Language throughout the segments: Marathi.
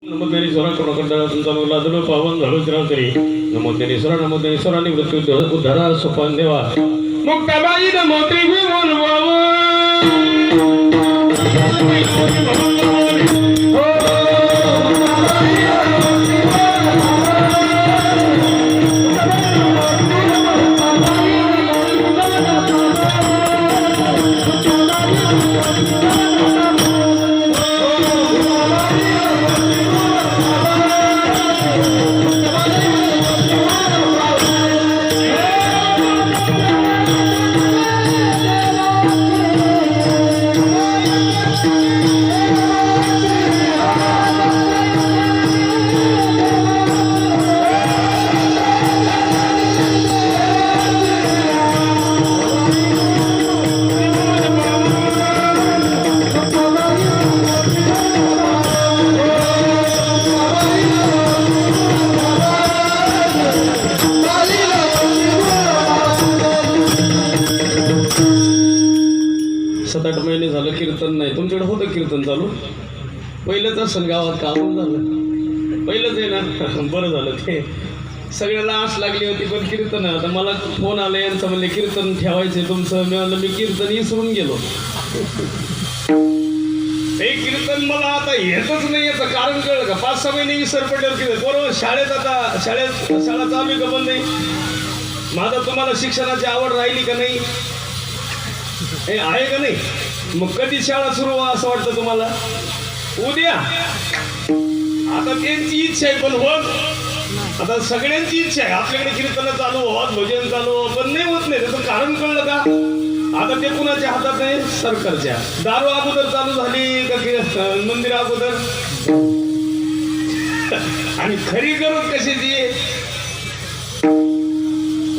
नमो ज्ञानेश्वरा करुणाकंटाळा तुमचा मुला लादलो पावन झालो तरी नमो ज्ञानेश्वरा निवृत्ती उद्धारा सोपान देवा मुक्ताबाई नमो त्रिभुवन झालं कीर्तन नाही. तुमच्याकडे होतं कीर्तन चालू पहिलंच असं गावात काम झालं पहिलंच आहे ना. बरं झालं ते सगळ्याला आश लागली होती पण कीर्तन आता मला फोन आला यांचं म्हणले कीर्तन ठेवायचे तुमचं. मी म्हणलं मी कीर्तन विसरून गेलो. हे कीर्तन मला आता येतच नाही याचं कारण कळलं का 5-6 महिने विसर पडल्यावर कीर्तन बरोबर शाळेत आता शाळा चालू आहे का बंद नाही. माझा तुम्हाला शिक्षणाची आवड राहिली का नाही हे आहे का नाही. मग कधी शाळा सुरू व्हा असं वाटतं तुम्हाला. उद्या आता त्यांची इच्छा आहे पण होत आता सगळ्यांची इच्छा आहे आपल्याकडे कीर्तन चालू होत भजन चालू पण नाही होत नाही. त्याचं कारण कळलं का आता ते कुणाच्या हातात आहे सरकारच्या. दारू अगोदर चालू झाली का मंदिर अगोदर आणि खरी गरज कशाची.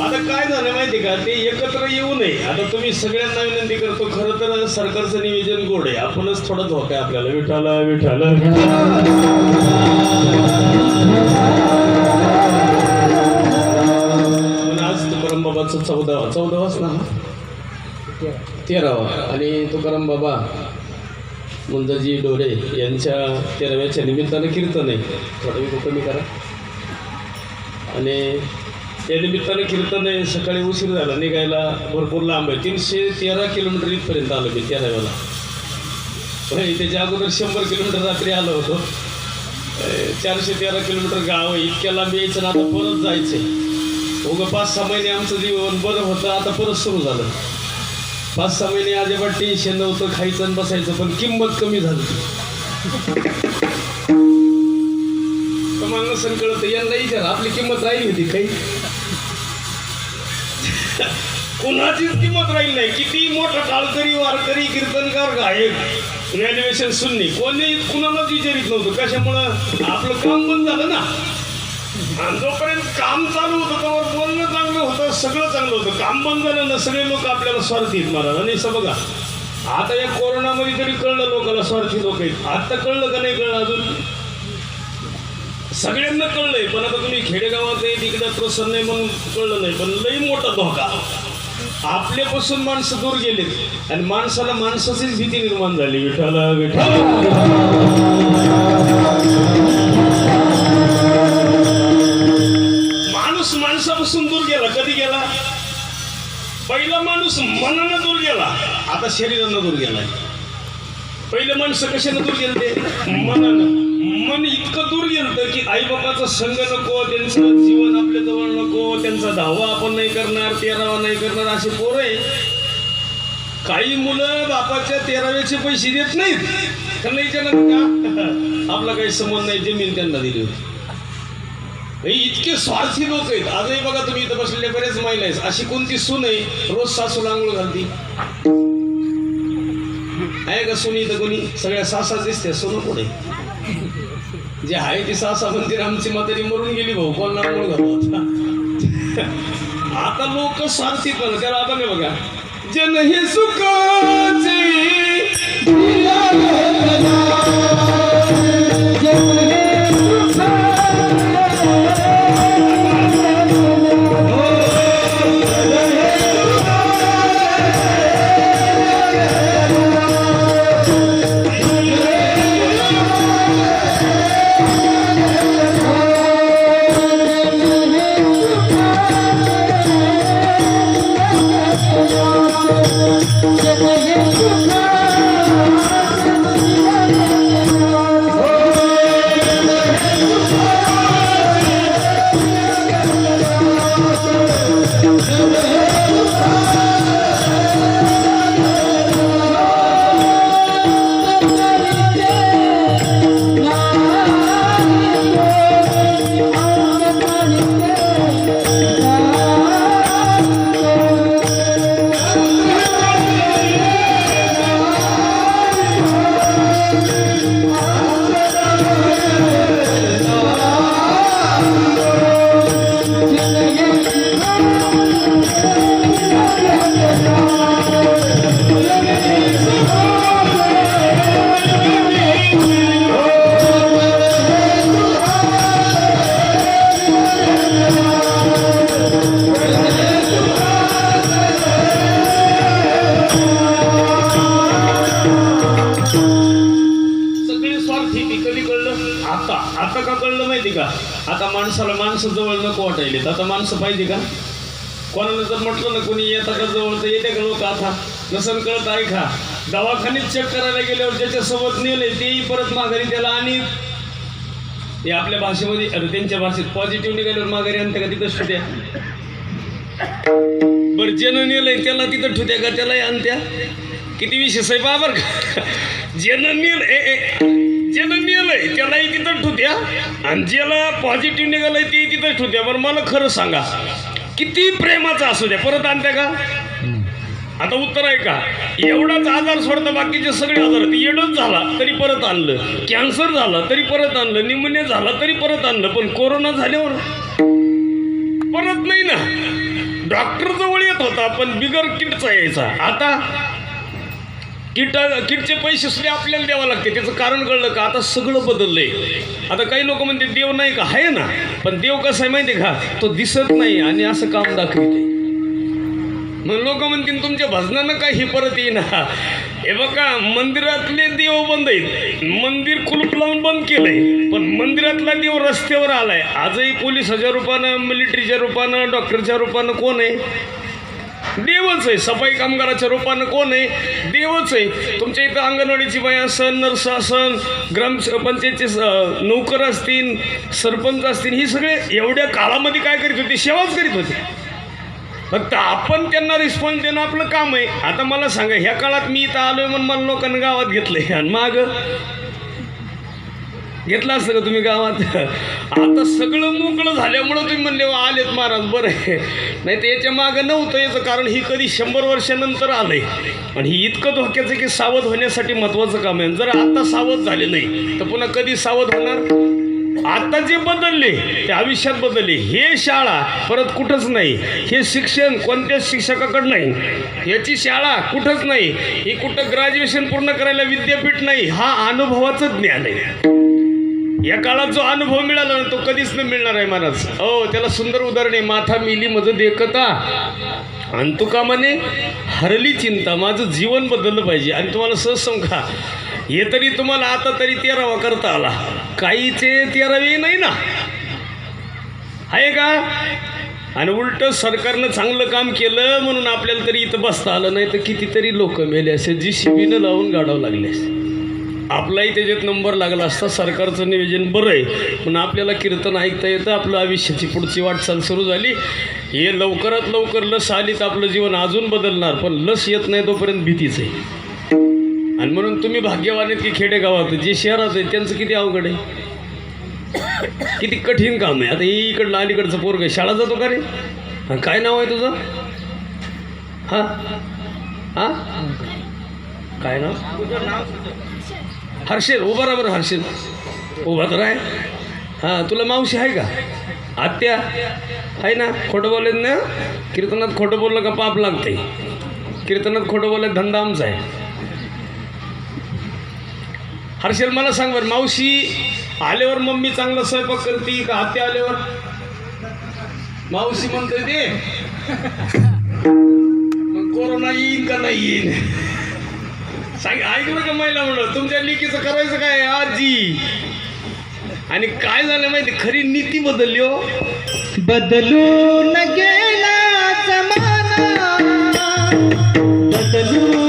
आता काय झालं माहिती का ते एकत्र येऊ नये. आता तुम्ही सगळ्यांना विनंती करतो खरं तर सरकारचं नियोजन गोड आहे आपणच थोडा धोका आहे आपल्याला. विठाला विठाला आज तुकाराम बाबाचं 14वाच ना 13वा आणि तुकाराम बाबा मुंजाजी डोरे यांच्या 13व्याच्या निमित्तानं कीर्तन आहे. थोडं कमी करा. आणि त्या निमित्तानं कीर्तन आहे. सकाळी उशीर झाला निघायला भरपूर लांब आहे. 313 किलोमीटर इथपर्यंत आलो मी 13व्याला. त्याच्या अगोदर 100 किलोमीटर रात्री आलो होतो. 413 किलोमीटर गाव आहे. इतक्या लांब यायचं ना आता परत जायचं. उगं 5-6 महिने आमचं जीवन बरं होतं आता परत सुरू झालं. 5-6 महिने अजिबात टेन्शन नव्हतं खायचं आणि बसायचं पण किंमत कमी झाली. माणसं कळत यांना विचार आपली किंमत राहिली होती काही कुणाचीच किंमत राहील नाही. किती मोठा टाळकरी वारकरी कीर्तनकार गायक ग्रॅज्युएशन सुन्नी कोणी कुणालाच विचारित नव्हतं. कशामुळं आपलं काम बंद झालं ना. आणि जोपर्यंत काम चालू होतं त्यावर बोलणं चांगलं होतं सगळं चांगलं होतं. काम बंद झालं ना सगळे लोक आपल्याला स्वार्थी महाराज. आणि असं बघा आता या कोरोनामध्ये तरी कळलं लोकांना स्वार्थी लोक आहेत. आता कळलं का नाही कळलं अजून सगळ्यांना कळलंय पण आता तुम्ही खेडेगावात आहे तिकडे प्रसन्न आहे म्हणून कळलं नाही. पण लई मोठा धोका आपल्यापासून माणसं दूर गेलेत आणि माणसाला माणसाचीच भीती निर्माण झाली. विठाला विठाला माणूस माणसापासून दूर गेला. कधी गेला. पहिला माणूस मनानं दूर गेला आता शरीरानं दूर गेलाय. पहिले माणसं कशानं दूर गेले ते मनानं. मन इतकं दूर गेलं की आई बाबाचा संग नको त्यांचं जीवन आपल्या जवळ नको त्यांचा 10वा आपण नाही करणार 13वा नाही करणार असे पोरं आहे. काही मुलं बापाच्या 13व्याचे पैसे देत नाहीत का नाही का आपला काही संबंध नाही जमीन त्यांना दिली होती. इतके स्वार्थी लोक आहेत. आजही बघा तुम्ही इथं बसलेल्या बरेच महिला आहेत अशी कोणती सून आहे रोज सासूला आंघोळ घालती आहे का सुनी तर कोणी. सगळ्या सासाच दिसते सोनं पुढे जे आहे ती सासा म्हणते आमची म्हातारी मरून गेली भाऊ कोणाला आंघोळ घालू. आता लोक स्वार्थी पण त्याला बघा बघा जन हे सुखाचे आता आता का कळलं माहिती का? आता माणसाला माणसं जवळ नको वाटायलेत. आता माणसं पाहिजे का? कोणाला जर म्हटलं ना कोणी येतं का जवळ तर येते का लोक? आता नसन कळत ऐका, दवाखान्यात चेक करायला गेल्यावर ज्याच्यासोबत नेलंय तेही परत माघारी त्याला. आणि ते आपल्या भाषेमध्ये त्यांच्या भाषेत पॉझिटिव्ह निघाल्यावर माघारी आणते का? तिथंच ठुत्या. बरं ज्यानं नेलंय त्याला तिथं ठुत्या का? त्यालाही आणत्या. किती विशेष आहे बाबर का? ज्यानं नेलंय त्यालाही तिथं ठुत्या आणि ज्याला पॉझिटिव्ह निघालंय ते तिथंच ठुत्या. बरं मला खरं सांगा, किती प्रेमाचा असू द्या परत आणत्या का? आता उत्तर आहे का? एवढाच आजार सोडता बाकीचे सगळे आजार. एडच झाला तरी परत आणलं, कॅन्सर झाला तरी परत आणलं, निमोनिया झाला तरी परत आणलं, पण कोरोना झाल्यावर परत नाही ना. डॉक्टर जवळ येत होता पण बिगर किटचा यायचा. आता किटचे पैसे सुद्धा आपल्याला द्यावं लागते. त्याचं कारण कळलं का? आता सगळं बदललंय. आता काही लोक म्हणते देव नाही का? आहे ना, पण देव कसं आहे माहिती आहे का? तो दिसत नाही आणि असं काम दाखवते. मग लोक म्हणतील तुमच्या भजनानं काय हे परत येईना. हे बघा, मंदिरातले देव बंद आहेत, मंदिर कुलूप लावून बंद केलंय, पण मंदिरातला देव रस्त्यावर आलाय. आजही पोलिसाच्या रूपानं, मिलिटरीच्या रूपानं, डॉक्टरच्या रूपानं कोण आहे? देवच आहे. सफाई कामगाराच्या रूपानं कोण आहे? देवच आहे. तुमच्या इथं अंगणवाडीची बाई असन, नर्स असन, ग्रामपंचायतचे नोकर असतील, सरपंच असतील, ही सगळे एवढ्या काळामध्ये काय करीत होते? सेवाच करीत होते. फक्त आपण त्यांना रिस्पॉन्स देणं आपलं काम आहे. आता मला सांगा, ह्या काळात मी इथं आलोय म्हणून मला लोकांना गावात घेतलंय आणि माग घेतलं असतं का तुम्ही गावात? आता सगळं मोकळं झाल्यामुळं तुम्ही म्हणले आलेत महाराज, बरं आहे. नाही तर याच्या मागं नव्हतं. याचं कारण ही कधी 100 वर्षानंतर आलंय आणि ही इतकं धोक्याचं की सावध होण्यासाठी महत्त्वाचं काम आहे. जर आता सावध झाले नाही तर पुन्हा कधी सावध होणार? आता जे बदलले ते आयुष्यात बदलले. हे शाळा परत कुठंच नाही, हे शिक्षण कोणत्याच शिक्षकाकडं नाही, याची शाळा कुठंच नाही, ही कुठं ग्रॅज्युएशन पूर्ण करायला विद्यापीठ नाही. हा अनुभवाचं ज्ञान आहे. या काळात जो अनुभव मिळाला ना तो कधीच नाही मिळणार आहे महाराज. हो, त्याला सुंदर उदाहरण आहे. माथा मिली मज देखता आणि तुका म्हणे हरली चिंता. माझं जीवन बदललं पाहिजे. आणि तुम्हाला सहज सांगा, हे तरी तुम्हाला आता तरी 13वा करता आला, काहीचे 13वे नाही ना, आहे का? आणि उलट सरकारनं चांगलं काम केलं म्हणून आपल्याला तरी इथं बसता आलं. नाही तर कितीतरी लोक मेले असे जी शिबीनं लावून गाडावं लागले. आपलाही त्याच्यात नंबर लागला असता. सरकारचं नियोजन बरं आहे पण आपल्याला कीर्तन ऐकता येतं. आपलं आयुष्याची पुढची वाटचाल सुरू झाली. हे लवकरात लवकर लस आली तर आपलं जीवन अजून बदलणार, पण लस येत नाही तोपर्यंत भीतीच आहे. आणि म्हणून तुम्ही भाग्यवान आहेत की खेडेगावात, जे शहरात आहेत त्यांचं किती अवघड आहे, किती कठीण काम आहे. आता हे इकडलं अलीकडचं पोरग शाळा जातो का रे? काय नाव आहे तुझं? हां हां काय नाव? हर्षेल. उभा राहा बरं हर्षेल, उभा तर आहे. हां, तुला मावशी आहे का? आत्या आहे ना? खोटं बोलत ना? कीर्तनात खोटं बोललं का पाप लागते. कीर्तनात खोटं बोलत धंदा आमचा आहे. हर्षेल मला सांग बरं, मावशी आल्यावर मम्मी चांगला स्वयंपाक करते का आत्या आल्यावर? मावशी म्हणते ते मग कोरोना येईन का नाही येईन? सांग, ऐकलं का महिला म्हणलं तुमच्या लेकीचं करायचं काय आजी? आणि काय झालं माहिती, खरी नीती बदलली हो. बदलून गेला जमाना, बदलून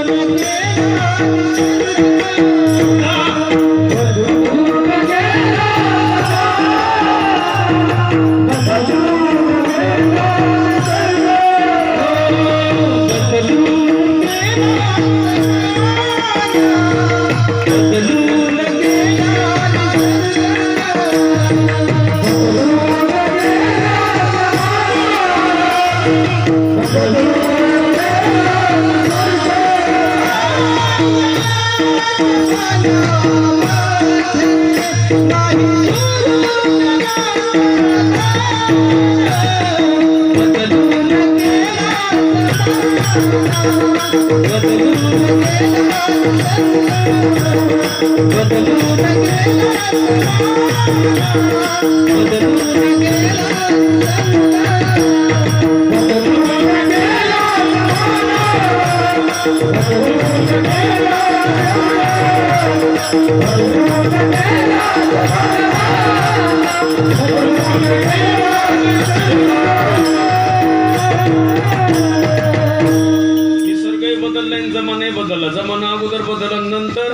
निसर्गही बदलला आणि जमानाही बदलला. जमाना अगोदर बदलला, नंतर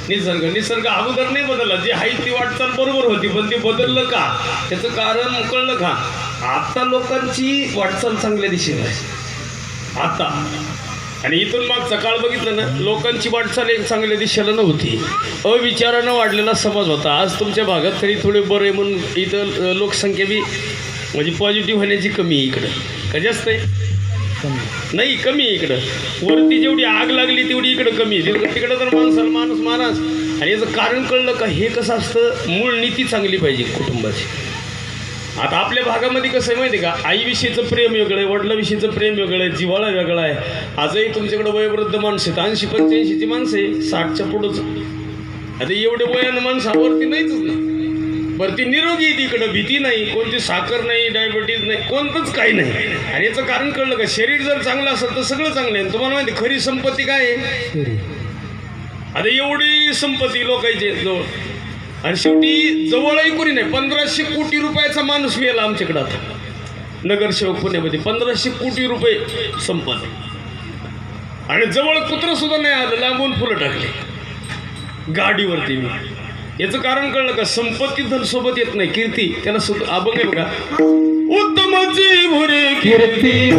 निसर्ग अगोदर नाही बदलला. जी आहे ती वाटचाल बरोबर होती, पण ते बदललं का, त्याचं कारण कळलं का? आता लोकांची वाटचाल चांगल्या दिशेने आहे आता. आणि इथून मागचा काळ बघितलं ना, लोकांची वाटचाल एक चांगल्या दिशेला नव्हती. अविचारानं वाढलेला समाज होता. आज तुमच्या भागात तरी थोडे बरं आहे, म्हणून इथं लोकसंख्या बी म्हणजे पॉझिटिव्ह होण्याची कमी आहे. इकडं का जास्त आहे? नाही, कमी आहे इकडं. वरती जेवढी आग लागली तेवढी इकडं कमी आहे. तिकडं तर माणूस. आणि याचं कारण कळलं का? हे कसं असतं, मूळ नीती चांगली पाहिजे कुटुंबाची. आता आपल्या भागामध्ये कसं आहे माहिती आहे का? आईविषयीचं प्रेम वेगळं आहे, वडिलाविषयीचं प्रेम वेगळं आहे, जिव्हाळा वेगळा आहे. आजही तुमच्याकडे वयोवृद्ध माणसं आहेत, 80-85ची माणसं आहे, 60च्या पुढंच. आता एवढे वयानं माणसावरती नाहीच ना. बरं, ती निरोगी आहे, तिकडं भीती नाही, कोणती साखर नाही, डायबिटीज नाही, कोणतंच काही नाही. आणि याचं कारण कळलं का? शरीर जर चांगलं असेल तर सगळं चांगलं आहे. तुम्हाला माहिती खरी संपत्ती काय आहे? आता एवढी संपत्ती लोकांची जवळ, आणि शेवटी जवळही कोणी नाही. 1500 कोटी रुपयाचा माणूस गेला आमच्याकडं आता, नगरसेवक पुण्यामध्ये. 1500 कोटी रुपये संपत्ती, आणि जवळ कुत्रं सुद्धा नाही आलं, लांबून फुलं टाकले गाडीवरती. मी याचं कारण कळलं का? संपत्ती धन सोबत येत नाही, कीर्ती त्याला सुद्धा बघेल का? उत्तमाची भुरे कीर्ती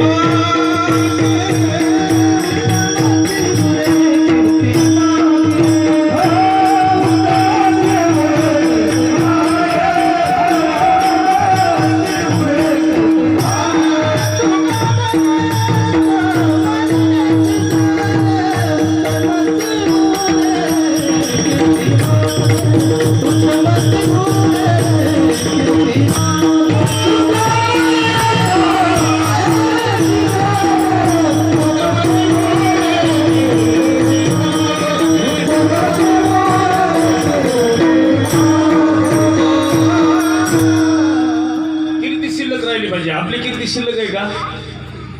आपली कीर्ती शिल्लक आहे का?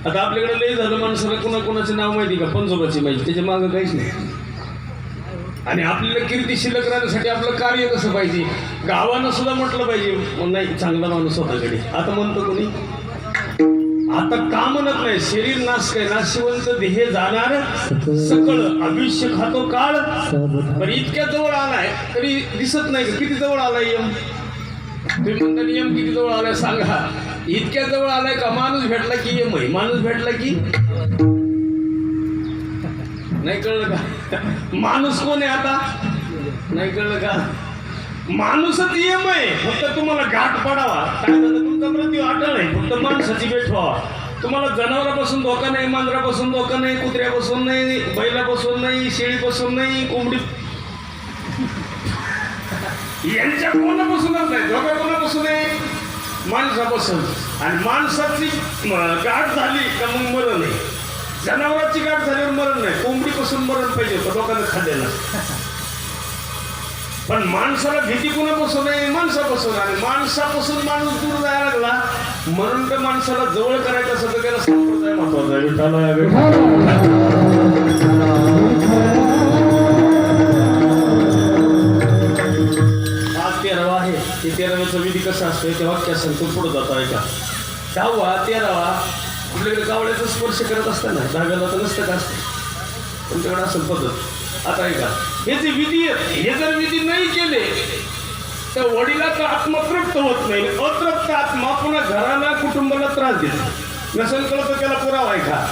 आता आपल्याकडे लय झालं, माणसाला कोणाकोणाचं नाव माहिती का? पंजोबाची माहिती, त्याच्या मागं काहीच नाही. आणि आपल्याला कीर्ती शिल्लक राहण्यासाठी आपलं कार्य कसं पाहिजे? गावानं सुद्धा म्हटलं पाहिजे, नाही चांगला माणूस होताकडे. आता म्हणतो कोणी? आता का म्हणत नाही? शरीर नाश काय, नाशिवंत देह जाणार सकळ, आयुष्य खातो काळ. पण इतक्या जवळ आलाय तरी दिसत नाही का? किती जवळ आलाय यम? तुम्ही म्हणता नियम किती जवळ आलाय सांगा. इतक्या जवळ आलाय का? माणूस भेटला की यम आहे, माणूस भेटला की नाही. कळलं का? माणूस कोण आहे आता? नाही कळलं का? माणूसच यम आहे. फक्त तुम्हाला गाठ पडावा. काय झालं? तुमचा मृत्यू अटळ आहे, फक्त माणसाची भेट व्हावा. तुम्हाला जनावरापासून धोका नाही, मांजरापासून धोका नाही, कुत्र्यापासून नाही, बैलापासून नाही, शेळीपासून नाही, कोंबडी, यांच्या कोणापासूनच नाही. धोका कोणापासून आहे? माणसापासून. आणि माणसाची गाठ झाली का मग मरण आहे. जनावराची गाठ झाल्यावर मरण नाही. कोंबडीपासून मरण पाहिजे होतं, लोकांना खाल्लेलं. पण माणसाला भीती कोणापासून आहे? माणसापासून. आणि माणसापासून माणूस दूर जायला लागला, म्हणून तर माणसाला जवळ करायचं असं तर त्याला संप्रदाय महत्वाचा आहे. ते 13व्याचा विधी कसा असतो ते वाक्य सांगतो, पुढे जातो आहे का? 10वा 13वा आपल्याकडे कावळ्याचा स्पर्श करत असताना 10व्याला तर नसतं का? असतं तुमच्याकडे असेल पद्धत. आता आहे का? हे जे विधी आहेत, हे जर विधी नाही केले तर वडिलाचा आत्मा तृप्त होत नाही. अतृप्त आत्मा पुन्हा घराला कुटुंबाला त्रास देतो. नसेल कळत तर त्याला पुरावा आहे का?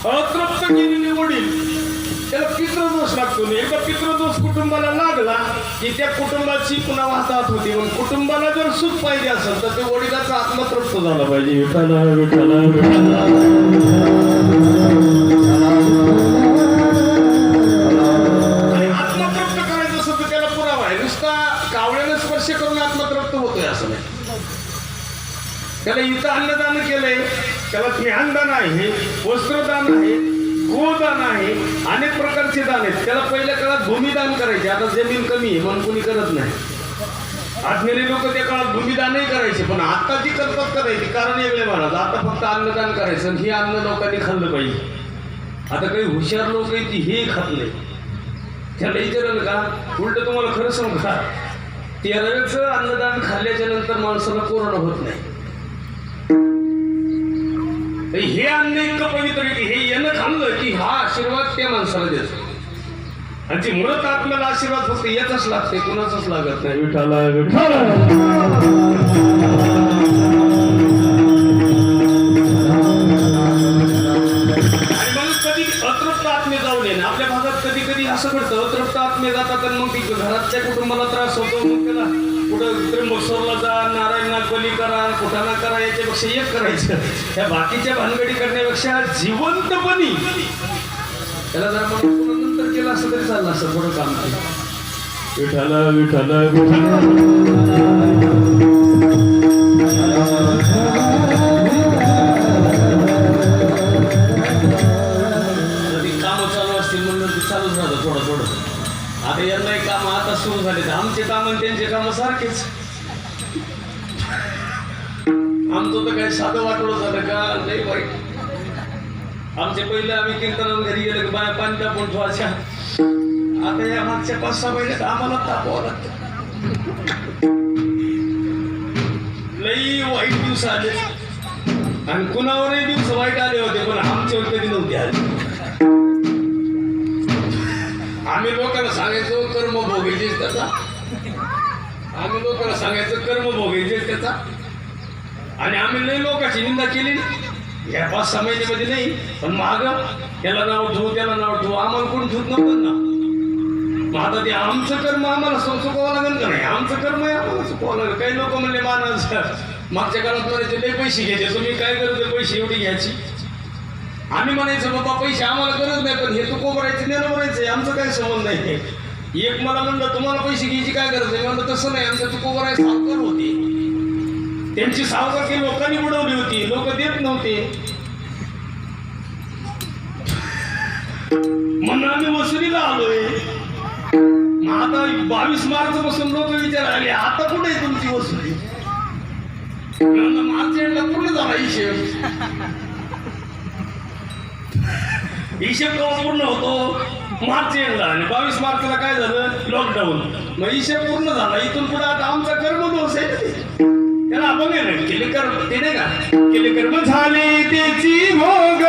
अतृप्त केलेले वडील त्याला पितृदोष लागतो. एकदा पितृदोष कुटुंबाला लागला की त्या कुटुंबाची पुन्हा वाहतात होती. पण कुटुंबाला जर सुख पाहिजे असेल तर ते वडिलाचा आत्मा तृप्त झाला पाहिजे. आणि आत्मा तृप्त करायचं असेल तर त्याला पुरावा आहे. नुसता कावळ्याने स्पर्श करून आत्मा तृप्त होतोय असं नाही. त्याला इथं अन्नदान केलंय, त्याला ज्ञानदान आहे, वस्त्रदान आहे, गोदान आहे, अनेक प्रकारचे दान आहेत. त्याला पहिल्या काळात भूमिदान करायचे. आता जमीन कमी आहे म्हणून कोणी करत नाही. आज्ञानी लोक त्या काळात भूमिदानही करायचे, पण आता जी करतात करायची कारण वेगळे महाराज. आता फक्त अन्नदान करायचं, ही अन्न लोकांनी खाल्लं पाहिजे. आता काही हुशार लोक आहेत की हे खात नाही, त्याला विचारलं का उलट तुम्हाला खरं सांगू का 13वेचं अन्नदान खाल्ल्याच्या नंतर माणसाला कोरोना होत नाही. हे अन्न इतकं पवित्र आहे की हे यानं खाल्लं की हा आशीर्वाद त्या माणसाला देतो आणि ती मृत आपल्याला आशीर्वाद फक्त याचाच लागते, कुणाचाच लागत नाही. विठाला विठाला अतृप्त आत्मे जाऊ नये. आपल्या भागात कधी कधी असं घडतं, अतृप्त आत्मे जातात आणि मग ती घरातल्या कुटुंबाला त्रास होतो. मग त्याला कुठं त्र्यंबकेश्वरला जा, नारायणनाथ बली करा, कुठाना करा, याच्यापेक्षा एक करायचं. त्या बाकीच्या भानगडी करण्यापेक्षा जिवंतपणी त्याला जर आपण नंतर केलं असं तरी चाललं असं थोडं काम केलं. विठाला विठाला चालूच राहतं थोडं थोडं. आता यांनाही काम आता सुरू झाले, आमचे काम आणि त्यांचे काम सारखेच. आमचं तर काही साधं वाटलं झालं का नाही वाईट. आमचे पहिले आम्ही कीर्तनाला घरी गेलं की बाया पाणी तापवून ठेवायच्या. आता या मागच्या 5-6 महिन्यात आम्हाला तापवावं लागतं. लई वाईट दिवस आले आणि कुणावरही दिवस वाईट आले होते, पण आमच्यावर कधी नव्हते आले. आम्ही लोकांना सांगायचो कर्म भोगायचेच त्याचा, आम्ही लोकांना सांगायचं कर्म भोगायचेच त्याचा, आणि आम्ही लई लोकांची निंदा केली या 5-6 महिन्यामध्ये नाही. पण माग त्याला नाव ठेवू त्याला नाव ठेवू आम्हाला कोण ठेवत नव्हतं ना. मग आता ते आमचं कर्म आम्हाला चुकवावं लागेल का नाही? आमचं कर्म आहे आम्हाला चुकवावं लागेल. काही लोक म्हणले माणस मागच्या काळात म्हणायचे लई पैसे घ्यायचे, तुम्ही काय गरज आहे पैसे एवढी घ्यायची. आम्ही म्हणायचं बाबा पैसे आम्हाला गरज नाही, पण हे तू कोबरायचं ज्ञान भरायचं आमचं काही संबंध नाही. एक मला म्हणलं तुम्हाला पैसे घ्यायची काय गरज आहे, म्हणलं तसं नाही, आमचं तू कोबराय सावकार होते, त्यांची सावकारकी लोकांनी बुडवली होती, लोक देत नव्हते म्हणून आम्ही वसुलीला आलोय. आता 22 मार्च पासून लोक विचार आले आता कुठे आहे तुमची वसुली. मार्च एंडला पूर्ण झाला हिशेब केव्हा पूर्ण होतो मार्च एंडला, आणि 22 मार्चला काय झालं लॉकडाऊन. मग हिशेब पूर्ण झाला. इथून पुढे आता आमचा कर्मदोष आहे, त्याला आपण केले कर्म ते नाही का केले कर्म झाले त्याची भोग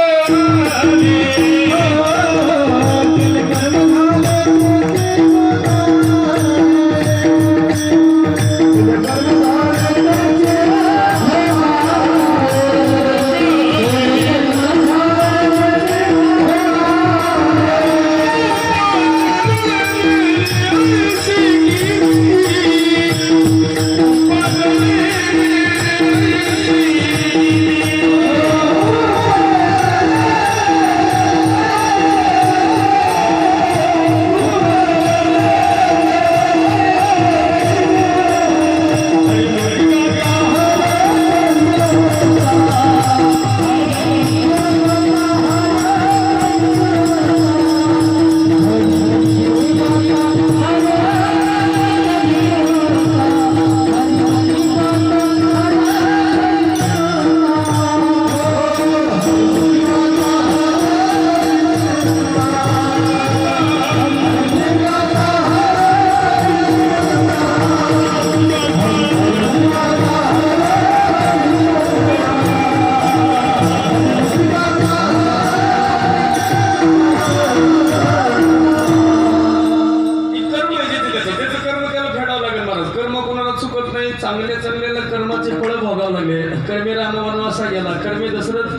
चांगल्या कर्माचे फळ भोगावं लागले. कर्मे राम वनवासा गेला, कर्मे दशरथ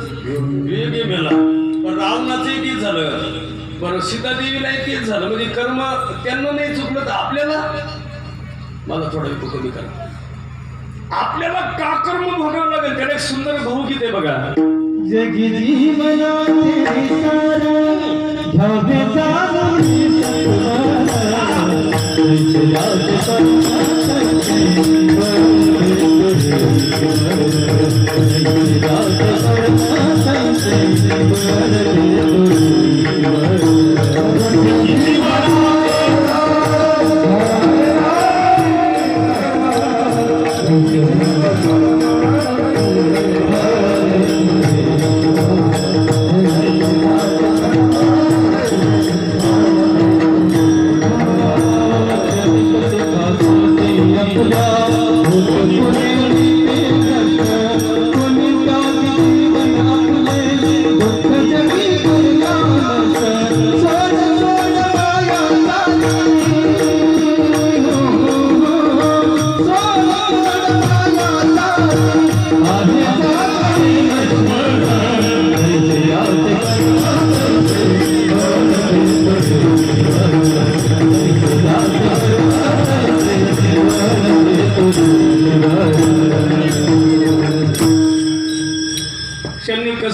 वेगे मेला, पण रावणाचंही तेच झालं, बरं सीतादेवीलाही तेच झालं. म्हणजे कर्म त्यांना नाही चुकलं तर आपल्याला मला थोडं कमी करा. आपल्याला का कर्म भोगावं लागेल त्याला एक सुंदर भावगीत आहे बघा. जगी जीवनाचे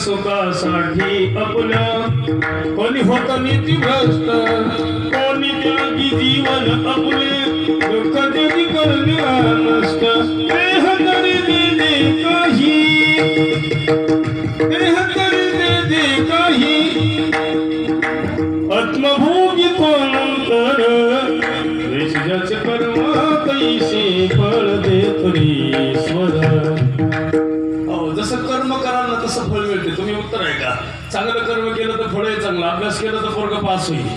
सुखासाठी आपल्या कोणी होत नीतीभ्रष्ट कोणी त्यागी जीवन आपले दुःख देवी करण्या नष्ट देह तरी दे काही देह तरी दे काही आत्मभोगी कोणतर विषयाचे कर्म कैसे फळ देत ईश्वर. हो जसं कर्म कराल ना तसं फळ मिळते. तुम्ही उत्तर आहे का? चांगलं कर्म केलं तर फळ आहे चांगलं, अभ्यास केला तर पोरग पास होईल,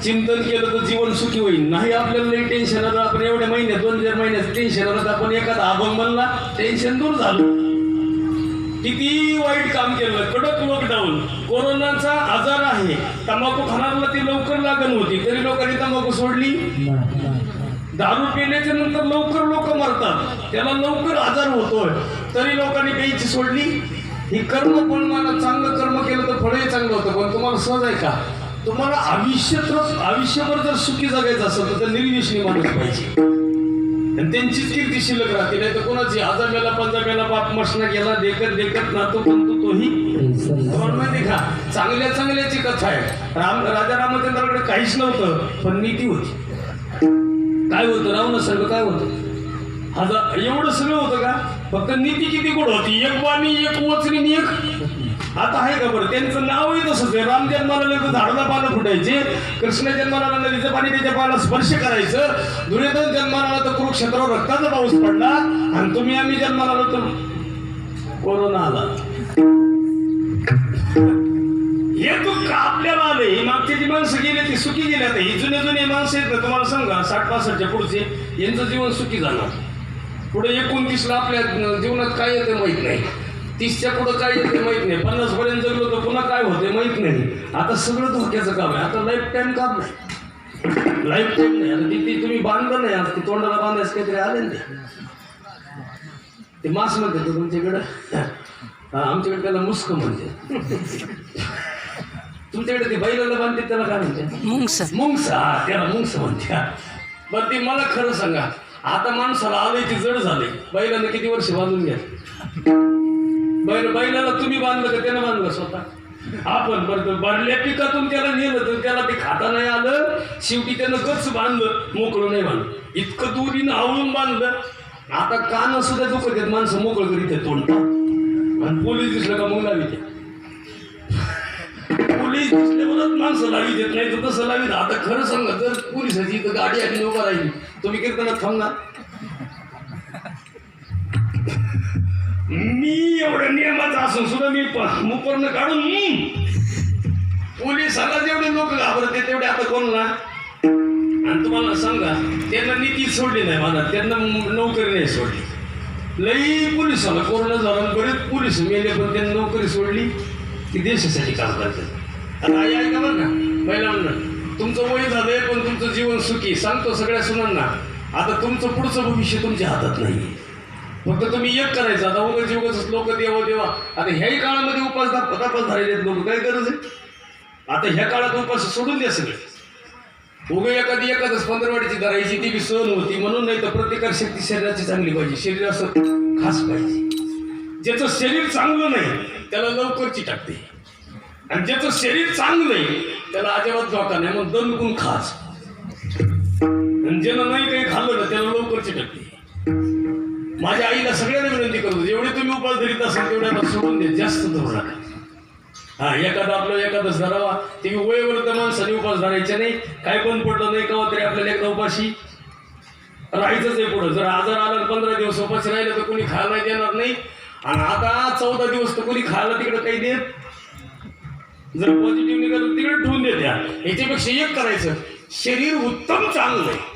चिंतन केलं तर जीवन सुखी होईल. नाही आपल्याला लई टेन्शन आलं, आपण एवढ्या महिन्यात 2-4 महिन्याचं टेन्शन आलं तर आपण एखादा अभंग म्हणला टेन्शन दूर झालं. किती वाईट काम केलं, कडक लॉकडाऊन, कोरोनाचा आजार आहे, तंबाखू खाणाऱ्याला ती लवकर लागण होती तरी लोकांनी तंबाखू सोडली. दारू पिण्याच्या नंतर लवकर लोक मरतात, त्याला लवकर आजार होतोय तरी लोकांनी प्यायची सोडली. ही कर्म पण मला चांगलं कर्म केलं तर फळही चांगलं होतं. पण तुम्हाला सहज आहे का? तुम्हाला आयुष्यभर जर सुखी जगायचं असेल तर निर्व्यसनी माणूस पाहिजे आणि त्यांचीच कीर्ती शिल्लक राहते. नाही तर कोणाची आजामेला पंजामेला बाप मसना गेला देखत देखत नातो पण तोही माहिती का? चांगल्या चांगल्याची कथा आहे. राजा रामचंद्राकडे काहीच नव्हतं पण नीती होती. काय होतं रावण सगळं काय होतं? एवढं सगळं होतं का? फक्त नीती किती गोड होती, एक वाणी एक वचनी एक. आता आहे का बरं? त्यांचं नावही तसंच आहे. राम जन्माला तर झाडाला पानं फुटायचे, कृष्ण जन्माला नदीचं पाणी त्याच्या पायाला स्पर्श करायचं, दुर्योधन जन्माला आला तर कुरुक्षेत्रावर रक्ताचा पाऊस पडला आणि तुम्ही आम्ही जन्माला आलो तर कोरोना आला. हे दुःख आपल्याला आले. ही मागची जी माणसं गेली ती सुखी गेली. आता ही जुने माणसं आहेत ना, तुम्हाला सांगा 60-65च्या पुढचे यांचं जीवन सुखी झालं. पुढे 29ला आपल्या जीवनात काय येतं माहित नाही, 30च्या पुढं काय येते माहित नाही, 50 पर्यंत जगलो तर पुन्हा काय होते माहित नाही. आता सगळं धोक्याचं काम आहे. आता लाईफ टाईम काम नाही, लाईफ टाईम नाही. आता ती तुम्ही बांधलं नाही, आता तोंडाला बांधायचं काहीतरी आले ना ते मास म्हणते तो तुमच्याकडं, आमच्याकडे त्याला मुस्क म्हणते. तुमच्याकडे ते बैलाला बांधते त्याला काय म्हणते? मुंगस. हा त्याला मुंगस म्हणते. बरं ती मला खरं सांगा, आता माणसाला आलंय ती जड झाले. बैलानं किती वर्ष बांधून घ्या? बैलाला तुम्ही बांधलं का त्यानं बांधलं स्वतः? आपण बरं भरल्या पिकातून त्याला नेलं तर त्याला ते खाता नाही आलं, शेवटी त्यानं गच बांधलं, मोकळं नाही बांधलं. इतकं दुरीनं आवळून बांधलं. आता कानं सुद्धा दुखत आहेत, माणसं मोकळं करीत आहेत तोंड. आणि पोलीस दिसलं का मग लावी ते. पोलीस दिसल्यावरच माणसं लावी देत नाही तर तसं लावी. आता खरं सांगा, जर पोलिसाची इथं गाडी आली उभा राहिली तुम्ही कीर्तनात थांबणार? मी एवढ्या नियमाचा असून सुद्धा मी मुपर्ण काढून पोलिसाला जेवढे लोक घाबरते तेवढे आता कोणला. आणि तुम्हाला सांगा, त्यांना नीती सोडली नाही मला, त्यांना नोकरी नाही सोडली. लई पोलिसाला कोरोना झाला, बरेच पोलीस मेले पण त्यांनी नोकरी सोडली की देशासाठी काम करतात. आता आई ऐका बरं का महिलांना, तुमचं वय झालंय पण तुमचं जीवन सुखी. सांगतो सगळ्या सुनांना, आता तुमचं पुढचं भविष्य तुमच्या हातात नाही. फक्त तुम्ही एक करायचं. आता उगाच लोक देवा आता ह्याही काळामध्ये उपास दापास झालेले आहेत लोक, काय गरज आहे? आता ह्या काळात उपास सोडून द्या सगळे. उगा एखादच पंधरवाडीची धरायची ती बी सहन होती म्हणून. नाही तर प्रतिकार शक्ती शरीराची चांगली पाहिजे, शरीर असं खास पाहिजे. ज्याचं शरीर चांगलं नाही त्याला लवकर चिटाकते, आणि ज्याचं शरीर चांगलं आहे त्याला अजिबात धोका नाही, मग दणकून खास. आणि ज्यानं नाही काही खाल्लं ना त्याला लवकर चिटकते. माझ्या आईला सगळ्यांना विनंती करतो, जेवढे तुम्ही उपास धरीत असाल तेवढ्या सोडून द्या, जास्त धरू नका. हा एखादच धरावा. ते वयवृद्ध माणसाने उपास धरायचे नाही. काय पण पडलं नाही का तरी आपल्याला एकदा उपाशी राहायचंच आहे पुढं. जर आजार आला 15 दिवस उपाशी राहिलं तर कोणी खायला देणार नाही. आणि आता 14 दिवस तर कोणी खायला तिकडे काही देत. जर पॉझिटिव्ह निघालं तिकडे ठेवून देत्या. याच्यापेक्षा एक करायचं, शरीर उत्तम चांगलं आहे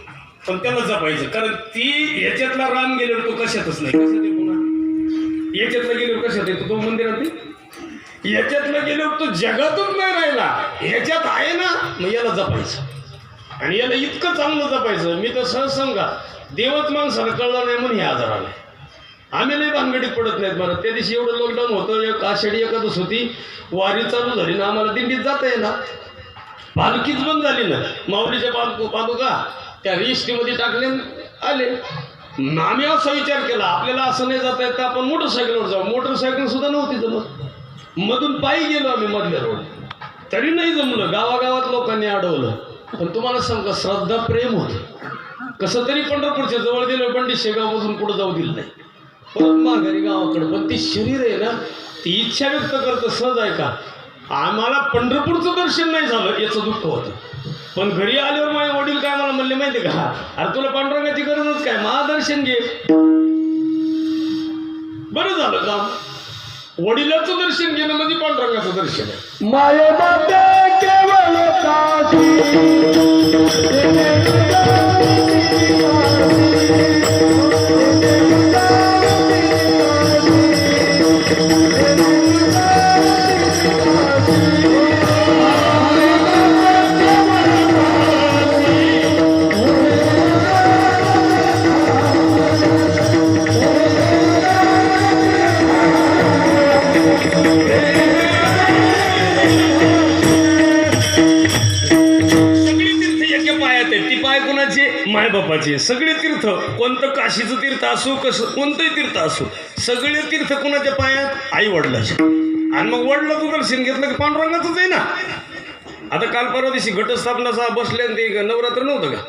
पण त्याला जपायचं. कारण ती याच्यातला राम गेल्यावर तो कशातच नाही. कशात आहे पुन्हा? याच्यातला गेल्यावर कशात येतो तो मंदिरात? याच्यातला गेल्यावर तो जगातून नाही राहिला, ह्याच्यात आहे ना, मग याला जपायचं. आणि याला इतकं चांगलं जपायचं. मी तर सहज सांगा, देवच माणसाला कळलं नाही म्हणून हे आजार आले. आम्ही नाही भानगडीत पडत नाहीत. मला त्या दिवशी एवढं लॉकडाऊन होतं, एक आषाढी एकादश होती, वारी चालू झाली ना, आम्हाला दिंडीत जाता येणार, पालखीच बंद झाली ना. माऊलीच्या पादुका त्या रेस्टीमध्ये टाकले आले. आम्ही असा विचार केला, आपल्याला असं नाही जाता येत तर आपण मोटरसायकलवर जाऊ. मोटरसायकल सुद्धा नव्हती जमत. मधून पायी गेलो आम्ही मधल्या रोड, तरी नाही जमलं. गावागावात लोकांनी अडवलं. पण तुम्हाला सांगू का, श्रद्धा प्रेम होतं. कसं तरी पंढरपूरच्या जवळ गेलो, बंडी शेगावपासून पुढे जाऊ दिलं नाही, परत माघारी गावाकडे. पण ती शरीर आहे ना, ती इच्छा व्यक्त करतं. सहज आहे का, आम्हाला पंढरपूरचं दर्शन नाही झालं याचं दुःख होतं. पण घरी आल्यावर माझे वडील काय मला म्हणले माहिती का, अरे तुला पांडुरंगाची गरजच काय, महादर्शन घे. बरं झालं काम. वडिलाचं दर्शन घेणं म्हणजे पांडुरंगाचं दर्शन आहे. माये बाबे केवळ मायबापाचे सगळे तीर्थ, कोणतं काशीचं तीर्थ असो, कसं कोणतंही तीर्थ असो, सगळे तीर्थ कोणाच्या पायात, आई वडिलाचे. आणि मग वडिलाचं दर्शन घेतलं की पांडुरंगाचंच आहे ना. आता काल परवा दिवशी घटस्थापनाचा बसले आणि ते नवरात्र नव्हतं का,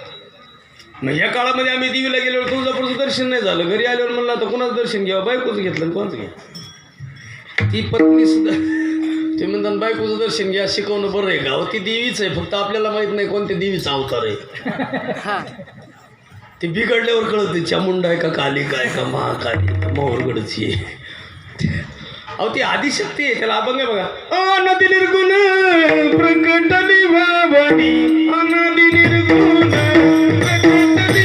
मग ह्या काळामध्ये आम्ही देवीला गेल्यावर तुळजापूरचं दर्शन नाही झालं. घरी आल्यावर म्हणलं आता कुणाचं दर्शन घ्यावं, बायकोचं घेतलं, कोणाचं घ्या. ती पत्नी सुद्धा ते म्हणतात बायकोचं दर्शन घ्या, शिकवणं बरं आहे का, ती देवीच आहे, फक्त आपल्याला माहित नाही कोणत्या देवीचा अवतार आहे. ते बिघडल्यावर कळत, चामुंडा आहे का, कालिका आहे का, महाकाली का, मोहरगडची आहे. अहो ती आदिशक्ती आहे, त्याला अभंग आहे बघा. अनादि निर्गुण प्रकटली भावानी, अनादि निर्गुण प्रकटली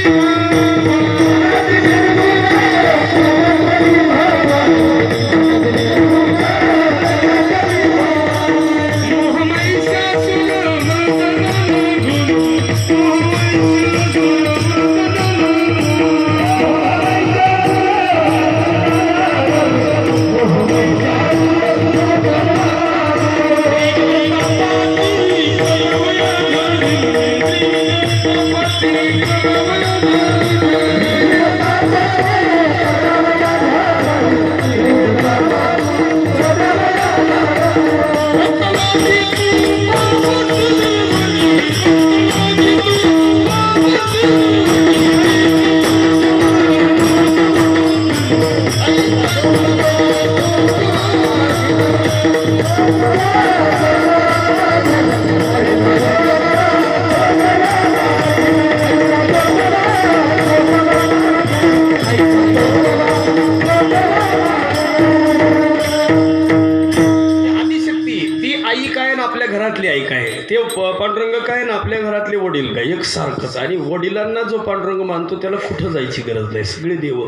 पांडुरंग काय ना आपल्या घरातले वडील काय एकसारखंच. आणि वडिलांना जो पांडुरंग मानतो त्याला कुठं जायची गरज नाही, सगळे देव.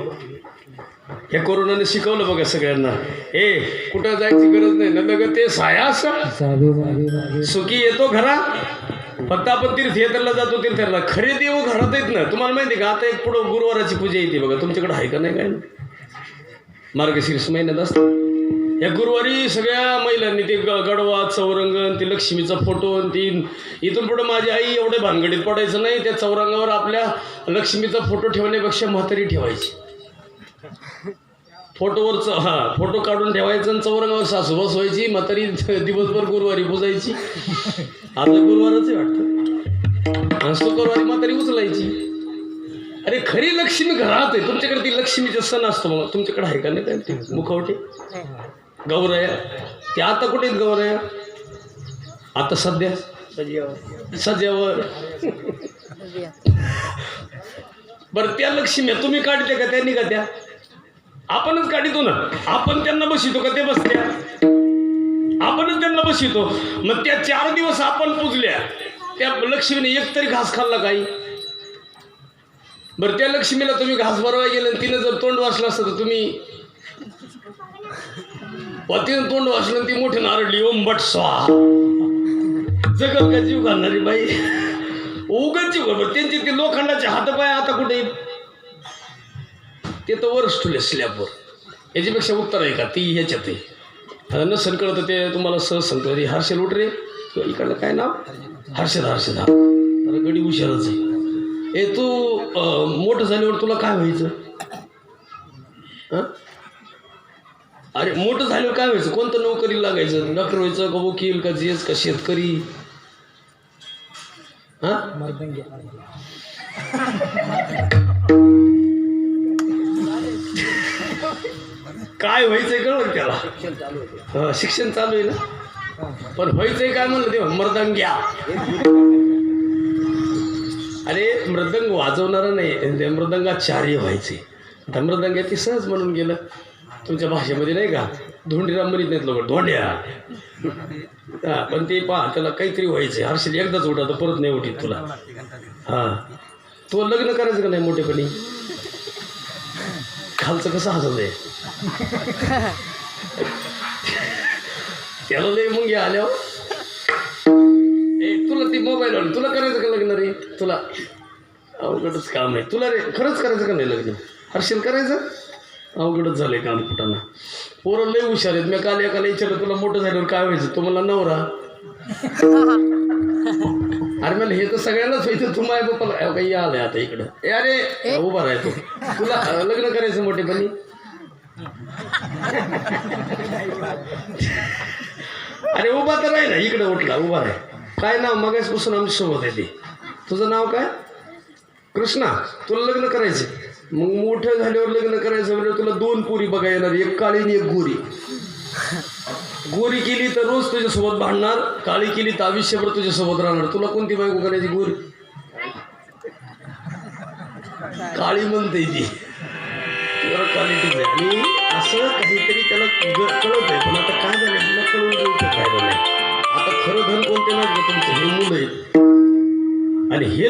या कोरोनाने शिकवलं बघा सगळ्यांना, कुठं जायची गरज नाही ना, बघ ते सायास सुखी येतो घरा, फक्त आपण तीर्थयात्रेला जातो. तीर्थयात्रेला खरे देव घरात येत ना. तुम्हाला माहिती का, आता एक पुढं गुरुवाराची पूजा येते बघा, तुमच्याकडे आहे का नाही काय, मार्गशीर्ष महिन्यात असतं. या गुरुवारी सगळ्या महिलांनी ते गडवा, चौरंगण, ते लक्ष्मीचा फोटो, ती इथून पुढं माझी आई एवढे भानगडीत पडायचं नाही. त्या चौरंगावर आपल्या लक्ष्मीचा फोटो ठेवण्यापेक्षा म्हातारी ठेवायची. फोटोवरचं फोटो काढून ठेवायचं आणि चौरंगावर सासू बसवायची, म्हातारी दिवसभर गुरुवारी पुजायची. आता गुरुवारच आहे वाटतं, आणि शुक्रवारी म्हातारी उचलायची. अरे खरी लक्ष्मी घरात आहे. तुमच्याकडे ती लक्ष्मीचा सण असतो मग, तुमच्याकडे आहे का नाही काय ते मुखवटे, गौराया? ते आता कुठे आहेत गौराया? आता सध्या सध्यावर. बरं त्या लक्ष्मी तुम्ही काढते का, त्यांनी का त्या आपणच काढितो ना. आपण त्यांना बसितो का ते बसत्या? आपणच त्यांना बसितो. मग त्या 4 दिवस आपण पूजल्या, त्या लक्ष्मीने एक तरी घास खाल्ला काही? बरं त्या लक्ष्मीला तुम्ही घास भरवाय गेलं आणि तिनं जर तोंड वाचलं असतं तर तुम्ही, तिनं तोंड वाचलं ती मोठी नारडली, ओम बट स्वाहा, जगत का जीव घालणारी बाई, उगाच जीव घाल. त्यांची ते लोखंडाचे हातपाय आता कुठे, ते तर वरच ठुले स्लॅबवर. याच्यापेक्षा उत्तर आहे का ती ह्याच्यात आहे. आता नसेल कळतं ते तुम्हाला सहज सांगतो. हर्षल उठ रे, इकडलं काय नाव, हर्षद. हर्षद हा अरे गडी हुशारच आहे. तू मोठं झाल्यावर तुला काय व्हायचं? अरे मोठं झाल्यावर काय व्हायचं? कोणतं नोकरी लागायचं? डॉक्टर व्हायचं का वकील का जेस का शेतकरी? हा काय व्हायचंय कळलं त्याला? हा शिक्षण चालू आहे ना. पण व्हायचंय काय म्हणलं तेव्हा? मृदंग्या. अरे मृदंग वाजवणारा नाही, ते मृदंगाचार्य व्हायचे. आता मृदंग्या ती सहज म्हणून गेलं. तुमच्या भाषेमध्ये नाही का धोंडीराम म्हणत नाहीत लोक, धोंड्या. हा पण ते पहा त्याला काहीतरी व्हायचंय. हर्षल एकदाच उठा परत नाही उठीत तुला. हा तू लग्न करायचं का नाही मोठेपणी? खालचं कसं हसत आहे त्याला लय मग आल्यावर तुला ती मोबाईल आली, तुला करायचं का लग्न रे? तुला अवघडच काम आहे. तुला रे खरंच करायचं का नाही लग्न? हर्षल करायचं? अवघडच झालंय काम कुठाना. पोरं लय हुशार आहेत. मी काल एकाला विचारलं तुला मोठं झाल्यावर काय व्हायचं? तो मला नवरा. अरे मला हे तर सगळ्यांनाच व्हायचं. तू माय बापाला काही आलंय आता इकडं. अरे उभा राहतो. तुला लग्न करायचं मोठेपणी? अरे उभा तर आहे ना, इकडं उठला उभा आहे. काय नाव? मगासपासून आमच्या सोबत आहे ते. तुझं नाव काय? कृष्णा. तुला लग्न करायचं? मग मोठं झाल्यावर लग्न करायचं म्हणजे तुला 2 पोरी बघा येणार, एक काळी आणि एक गोरी. गोरी केली तर रोज तुझ्यासोबत भांडणार, काळी केली तर आयुष्यभर तुझ्यासोबत राहणार. तुला कोणती बायको करायची? गोरी. काळी म्हणते ती क्वालिटीच आहे. आणि असं काहीतरी त्याला कळत आहे. पण आता काय झालं तुला कळून घेऊ फायदा नाही. आता खरं धन कोणते माहिती का तुमचं? हे मुलं आहेत. आणि हे